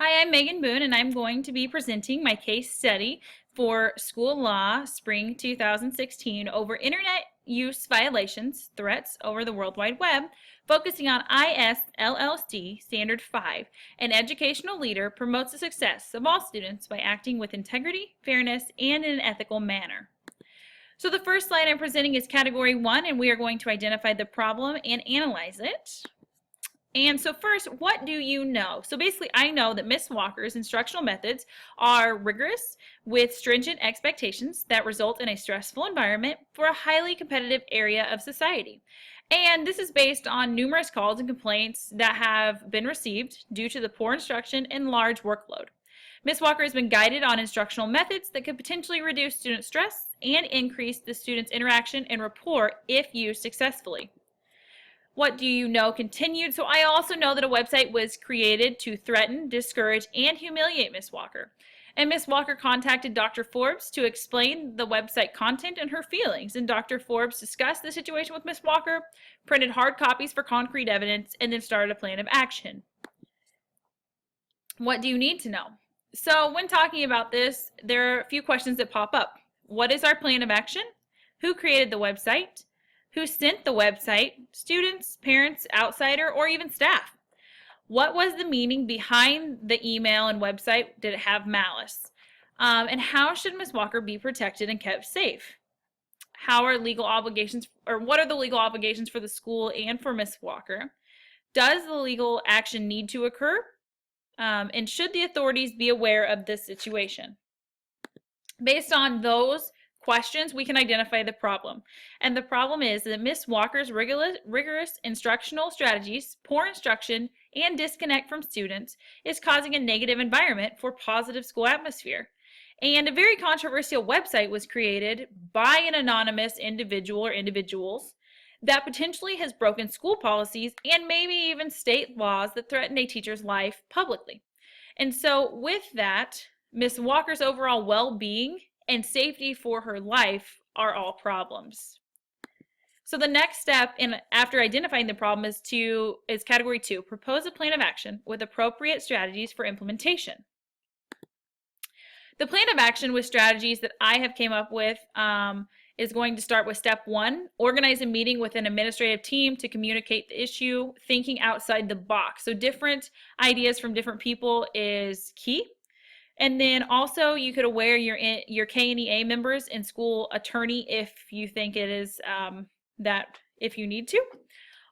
Hi, I'm Megan Boone, and I'm going to be presenting my case study for School Law Spring 2016 over Internet use violations, threats over the World Wide Web, focusing on ISLLC Standard 5. An educational leader promotes the success of all students by acting with integrity, fairness, and in an ethical manner. So the first slide I'm presenting is Category 1, and we are going to identify the problem and analyze it. And so first, what do you know? So basically, I know that Ms. Walker's instructional methods are rigorous with stringent expectations that result in a stressful environment for a highly competitive area of society. And this is based on numerous calls and complaints that have been received due to the poor instruction and large workload. Ms. Walker has been guided on instructional methods that could potentially reduce student stress and increase the student's interaction and rapport if used successfully. What do you know continued? So I also know that a website was created to threaten, discourage, and humiliate Ms. Walker. And Ms. Walker contacted Dr. Forbes to explain the website content and her feelings. And Dr. Forbes discussed the situation with Ms. Walker, printed hard copies for concrete evidence, and then started a plan of action. What do you need to know? So when talking about this, there are a few questions that pop up. What is our plan of action? Who created the website? Who sent the website? Students, parents, outsider, or even staff? What was the meaning behind the email and website? Did it have malice? And how should Ms. Walker be protected and kept safe? How are legal obligations, or what are the legal obligations for the school and for Ms. Walker? Does the legal action need to occur? And should the authorities be aware of this situation? Based on those questions, we can identify the problem. And the problem is that Ms. Walker's rigorous instructional strategies, poor instruction, and disconnect from students is causing a negative environment for positive school atmosphere. And a very controversial website was created by an anonymous individual or individuals that potentially has broken school policies and maybe even state laws that threaten a teacher's life publicly. And so with that, Ms. Walker's overall well-being and safety for her life are all problems. So the next step after identifying the problem is Category 2, propose a plan of action with appropriate strategies for implementation. The plan of action with strategies that I have came up with is going to start with step 1, organize a meeting with an administrative team to communicate the issue, thinking outside the box. So different ideas from different people is key. And then also you could aware your KNEA members and school attorney if you think it is that if you need to.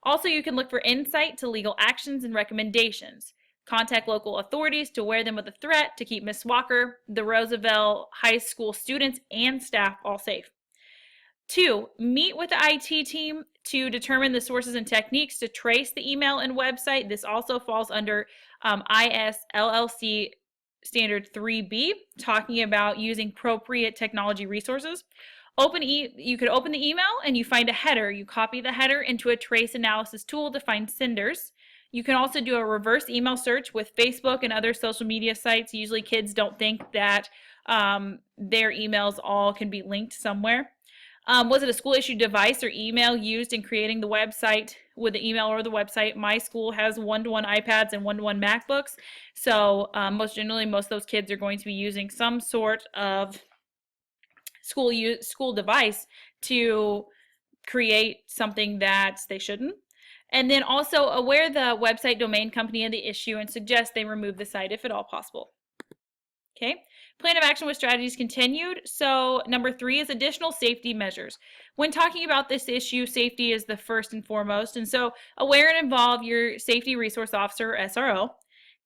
Also, you can look for insight to legal actions and recommendations. Contact local authorities to aware them of the threat to keep Ms. Walker, the Roosevelt High School students, and staff all safe. 2, meet with the IT team to determine the sources and techniques to trace the email and website. This also falls under ISLLC Standard 3B, talking about using appropriate technology resources. You could open the email and you find a header. You copy the header into a trace analysis tool to find senders. You can also do a reverse email search with Facebook and other social media sites. Usually kids don't think that their emails all can be linked somewhere. Was it a school issued device or email used in creating the website? With the email or the website, my school has one-to-one iPads and one-to-one MacBooks. So most of those kids are going to be using some sort of school device to create something that they shouldn't. And then also aware the website domain company of the issue and suggest they remove the site if at all possible. Okay, plan of action with strategies continued. So number 3 is additional safety measures. When talking about this issue, safety is the first and foremost. And so aware and involve your safety resource officer, SRO.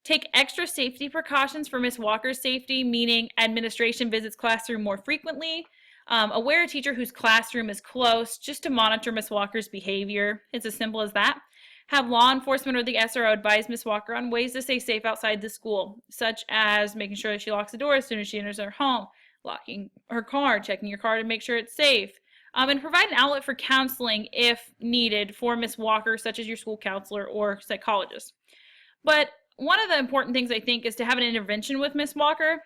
Take extra safety precautions for Ms. Walker's safety, meaning administration visits classroom more frequently. Aware a teacher whose classroom is close just to monitor Ms. Walker's behavior. It's as simple as that. Have law enforcement or the SRO advise Ms. Walker on ways to stay safe outside the school, such as making sure that she locks the door as soon as she enters her home, locking her car, checking your car to make sure it's safe, and provide an outlet for counseling if needed for Ms. Walker, such as your school counselor or psychologist. But one of the important things I think is to have an intervention with Ms. Walker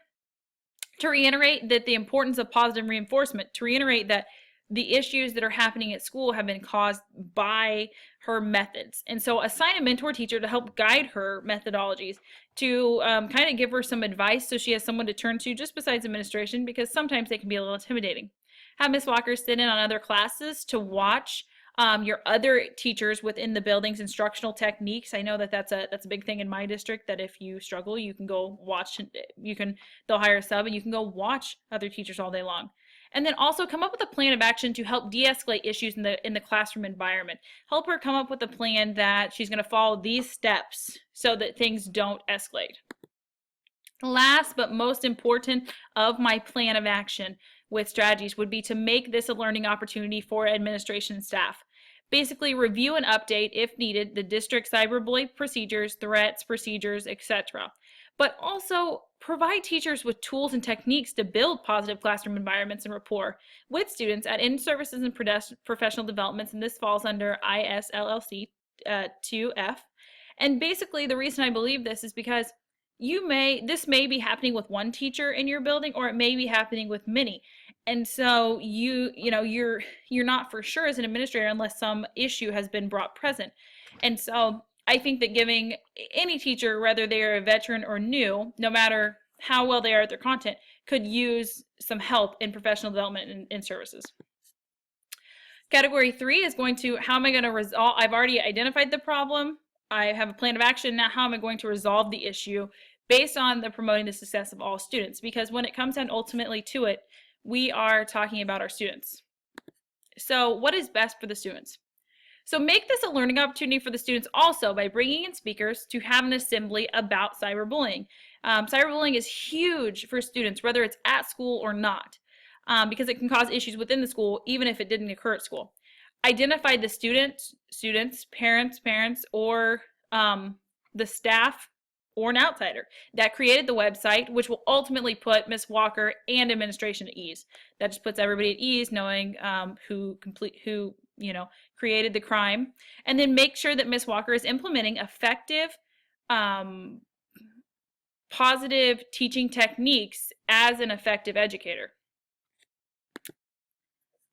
to reiterate that the importance of positive reinforcement, to reiterate that the issues that are happening at school have been caused by her methods. And so assign a mentor teacher to help guide her methodologies to kind of give her some advice so she has someone to turn to just besides administration, because sometimes they can be a little intimidating. Have Ms. Walker sit in on other classes to watch your other teachers within the building's instructional techniques. I know that that's a big thing in my district, that if you struggle, you can go watch, they'll hire a sub and you can go watch other teachers all day long. And then also come up with a plan of action to help de-escalate issues in the classroom environment. Help her come up with a plan that she's going to follow these steps so that things don't escalate. Last but most important of my plan of action with strategies would be to make this a learning opportunity for administration and staff. Basically, review and update, if needed, the district cyberbullying procedures, threats, procedures, etc. But also provide teachers with tools and techniques to build positive classroom environments and rapport with students at in-services and professional developments, and this falls under ISLLC 2F. And basically, the reason I believe this is because this may be happening with one teacher in your building, or it may be happening with many. And so you're not for sure as an administrator unless some issue has been brought present. And so I think that giving any teacher, whether they are a veteran or new, no matter how well they are at their content, could use some help in professional development and services. Category 3 is going to, how am I going to resolve? I've already identified the problem. I have a plan of action. Now, how am I going to resolve the issue based on the promoting the success of all students? Because when it comes down ultimately to it, we are talking about our students. So what is best for the students? So make this a learning opportunity for the students also by bringing in speakers to have an assembly about cyberbullying. Cyberbullying is huge for students, whether it's at school or not, because it can cause issues within the school, even if it didn't occur at school. Identify the students, parents, or the staff or an outsider that created the website, which will ultimately put Ms. Walker and administration at ease. That just puts everybody at ease, knowing who created the crime. And then make sure that Ms. Walker is implementing effective, positive teaching techniques as an effective educator.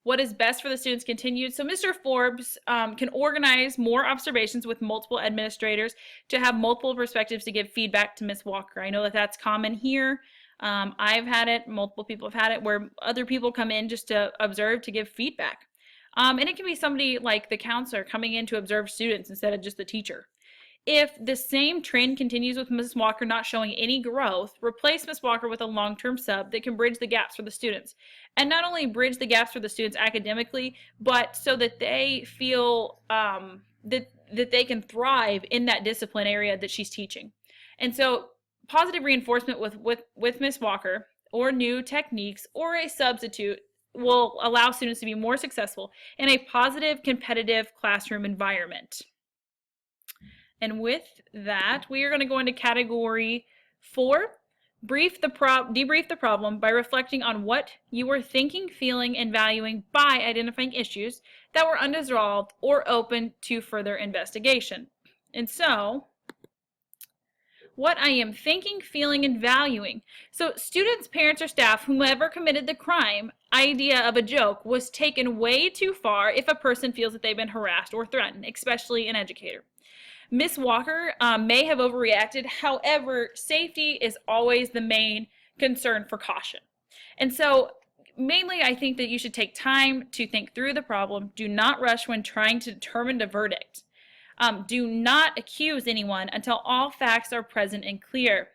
What is best for the students continued. So Mr. Forbes can organize more observations with multiple administrators to have multiple perspectives to give feedback to Ms. Walker. I know that that's common here. I've had it, multiple people have had it, where other people come in just to observe, to give feedback. And it can be somebody like the counselor coming in to observe students instead of just the teacher. If the same trend continues with Ms. Walker not showing any growth, replace Ms. Walker with a long-term sub that can bridge the gaps for the students. And not only bridge the gaps for the students academically, but so that they feel that they can thrive in that discipline area that she's teaching. And so positive reinforcement with Ms. Walker, or new techniques, or a substitute will allow students to be more successful in a positive, competitive classroom environment. And with that, we are going to go into category 4, debrief the problem by reflecting on what you were thinking, feeling, and valuing by identifying issues that were unresolved or open to further investigation. And so, what I am thinking, feeling, and valuing. So students, parents, or staff, whomever committed the crime, idea of a joke was taken way too far if a person feels that they've been harassed or threatened, especially an educator. Ms. Walker may have overreacted. However, safety is always the main concern for caution. And so mainly I think that you should take time to think through the problem. Do not rush when trying to determine the verdict. Do not accuse anyone until all facts are present and clear.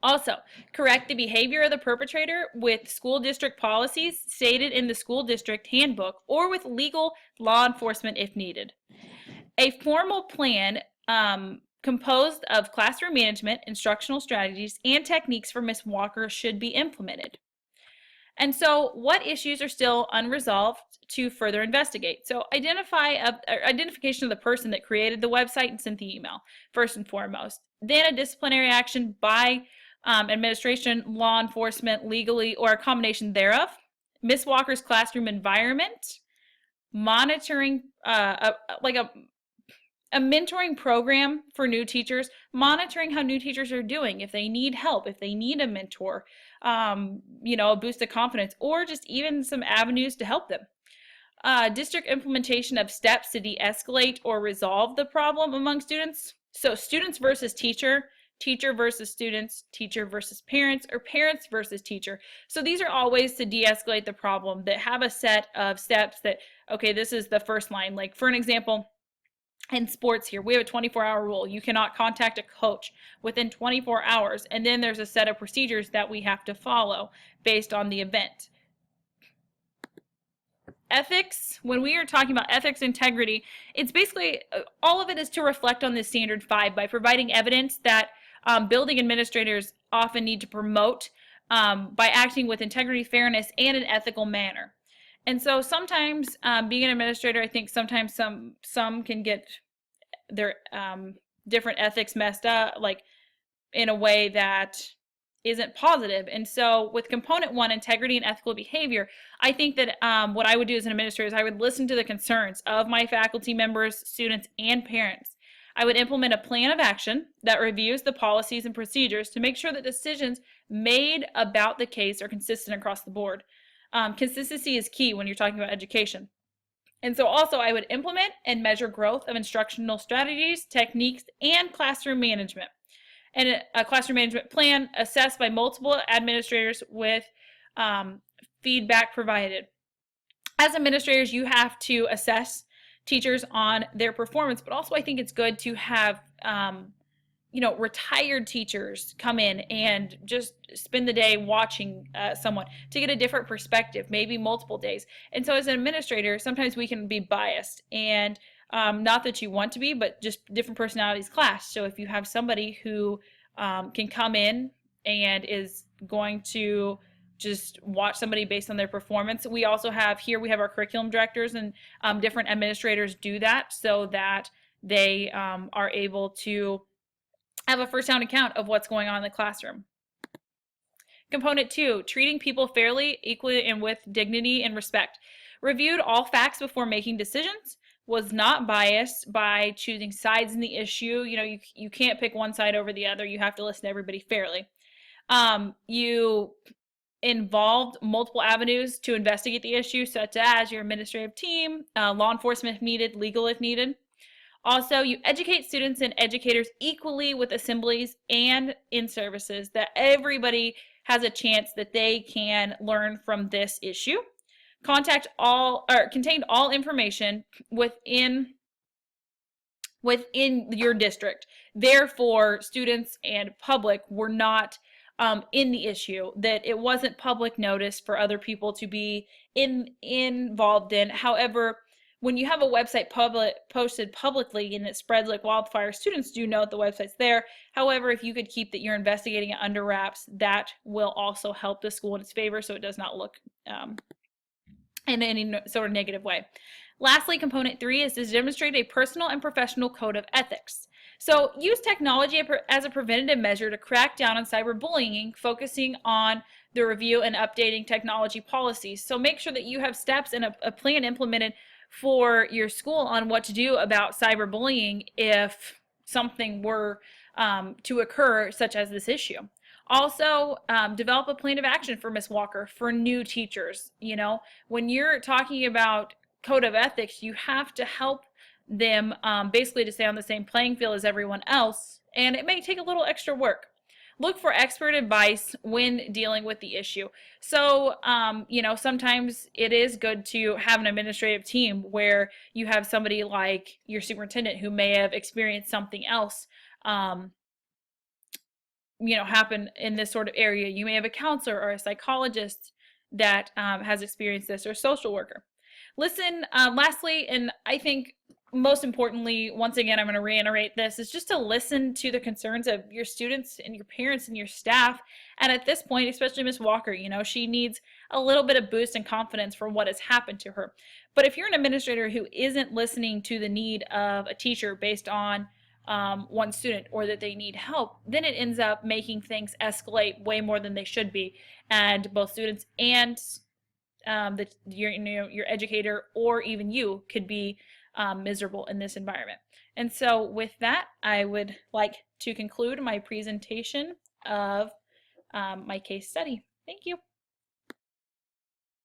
Also, correct the behavior of the perpetrator with school district policies stated in the school district handbook, or with legal law enforcement if needed. A formal plan composed of classroom management, instructional strategies, and techniques for Ms. Walker should be implemented. And so what issues are still unresolved to further investigate? So identification of the person that created the website and sent the email, first and foremost. Then a disciplinary action by administration, law enforcement, legally, or a combination thereof. Ms. Walker's classroom environment, monitoring, a mentoring program for new teachers, monitoring how new teachers are doing, if they need help, if they need a mentor, a boost of confidence, or just even some avenues to help them. District implementation of steps to de-escalate or resolve the problem among students. So students versus teacher, teacher versus students, teacher versus parents, or parents versus teacher. So these are all ways to de-escalate the problem that have a set of steps that, okay, this is the first line. Like for an example, in sports here, we have a 24-hour rule. You cannot contact a coach within 24 hours. And then there's a set of procedures that we have to follow based on the event. Ethics, when we are talking about ethics, integrity, it's basically all of it is to reflect on this standard 5 by providing evidence that building administrators often need to promote by acting with integrity, fairness, and an ethical manner. And so sometimes being an administrator, I think sometimes some can get their different ethics messed up, like in a way that isn't positive. And so with component 1, integrity and ethical behavior, I think that what I would do as an administrator is I would listen to the concerns of my faculty members, students, and parents. I would implement a plan of action that reviews the policies and procedures to make sure that decisions made about the case are consistent across the board. Consistency is key when you're talking about education. And so also I would implement and measure growth of instructional strategies, techniques, and classroom management. And a classroom management plan assessed by multiple administrators with feedback provided. As administrators, you have to assess teachers on their performance, but also I think it's good to have retired teachers come in and just spend the day watching someone to get a different perspective, maybe multiple days. And so as an administrator, sometimes we can be biased, and not that you want to be, but just different personalities clash. So if you have somebody who can come in and is going to just watch somebody based on their performance. We also have here, we have our curriculum directors, and different administrators do that so that they are able to have a first-hand account of what's going on in the classroom. Component 2, treating people fairly, equally, and with dignity and respect. Reviewed all facts before making decisions. Was not biased by choosing sides in the issue. You can't pick one side over the other. You have to listen to everybody fairly. You involved multiple avenues to investigate the issue, such as your administrative team, law enforcement if needed, legal if needed. Also, you educate students and educators equally with assemblies and in services, that everybody has a chance that they can learn from this issue. Contained all information within your district. Therefore, students and public were not in the issue, that it wasn't public notice for other people to be involved in. However, when you have a website posted publicly and it spreads like wildfire, students do know that the website's there. However, if you could keep that you're investigating it under wraps, that will also help the school in its favor, so it does not look in any sort of negative way. Lastly, component 3 is to demonstrate a personal and professional code of ethics. So use technology as a preventative measure to crack down on cyberbullying, focusing on the review and updating technology policies. So make sure that you have steps and a plan implemented for your school on what to do about cyberbullying if something were to occur, such as this issue. Also, develop a plan of action for Ms. Walker for new teachers. When you're talking about code of ethics, you have to help them basically to stay on the same playing field as everyone else, and it may take a little extra work. Look for expert advice when dealing with the issue. So, sometimes it is good to have an administrative team where you have somebody like your superintendent who may have experienced something else happen in this sort of area. You may have a counselor or a psychologist that has experienced this, or a social worker. Listen, lastly, and I think most importantly, once again, I'm going to reiterate this, is just to listen to the concerns of your students and your parents and your staff. And at this point, especially Ms. Walker, she needs a little bit of boost and confidence for what has happened to her. But if you're an administrator who isn't listening to the need of a teacher based on one student, or that they need help, then it ends up making things escalate way more than they should be, and both students and your educator, or even you, could be miserable in this environment. And so with that, I would like to conclude my presentation of my case study. Thank you.